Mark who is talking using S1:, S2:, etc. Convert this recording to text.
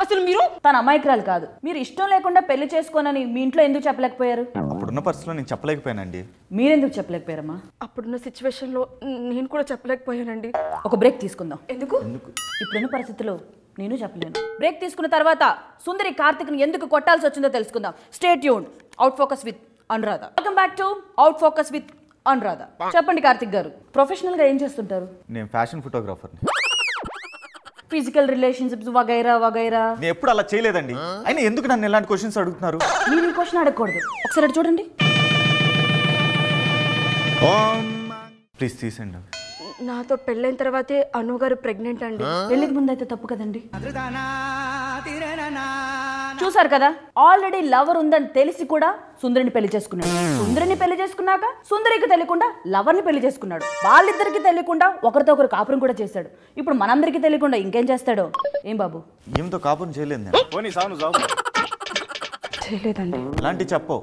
S1: అసలు మీరు
S2: తన అమాయకురాలు కాదు. మీరు ఇష్టం లేకుండా పెళ్లి చేసుకోనని మీ ఇంట్లో ఎందుకు చెప్పలేకపోయారు?
S3: అప్పుడున్న పరిస్థితిలో నేను చెప్పలేకపోయానండి.
S2: మీరెందుకు చెప్పలేకపోయారమ్మా?
S1: అప్పుడున్న సిచ్యువేషన్లో నేను కూడా చెప్పలేకపోయానండి.
S2: ఒక బ్రేక్ తీసుకుందాం.
S1: ఎందుకు?
S2: ఇప్పుడున్న పరిస్థితుల్లో నేను చెప్పలేను. బ్రేక్ తీసుకున్న తర్వాత సుందరి కార్తిక్ని ఎందుకు కొట్టాల్సి వచ్చిందో తెలుసుకుందాం. Stay tuned. Out focus with Anuradha. Welcome back to out focus with Anuradha. చెప్పండి కార్తిక్ గారు, ప్రొఫెషనల్ గా ఏం చేస్తుంటారు?
S3: నేను ఫ్యాషన్ ఫోటోగ్రాఫర్ని.
S2: ఫిజికల్ రిలేషన్షిప్స్ వగైరా వగైరా
S3: నేను ఎప్పుడు అలా చేయలేదండి. అయినా ఎందుకు నన్ను ఇలాంటి క్వశ్చన్స్ అడుగుతున్నారు?
S2: మీరు ఈ క్వశ్చన్ అడగకూడదు. ఒకసారి అటు చూడండి.
S3: ప్లీజ్ తీసేయండి.
S1: నాతో పెళ్ళైన తర్వాతే అను గారు ప్రెగ్నెంట్ అండి.
S2: పెళ్లికి ముందు అయితే తప్పు కదండి. చూసారు కదా, ఆల్రెడీ లవర్ ఉందని తెలిసి కూడా సుందరిని పెళ్లి చేసుకున్నాడు. సుందరిని పెళ్లి చేసుకున్నాక సుందరికి తెలియకుండా లవర్ని పెళ్లి చేసుకున్నాడు. వాళ్ళిద్దరికి తెలియకుండా ఒకరితో ఒకరు కాపురం కూడా చేశాడు. ఇప్పుడు మనందరికి తెలియకుండా ఇంకేం చేస్తాడో ఏం బాబు?
S3: ఏమితో కాపురం చేయలేదు నేను.
S1: చేయలేదండి.
S3: ఇలాంటి చెప్పవు.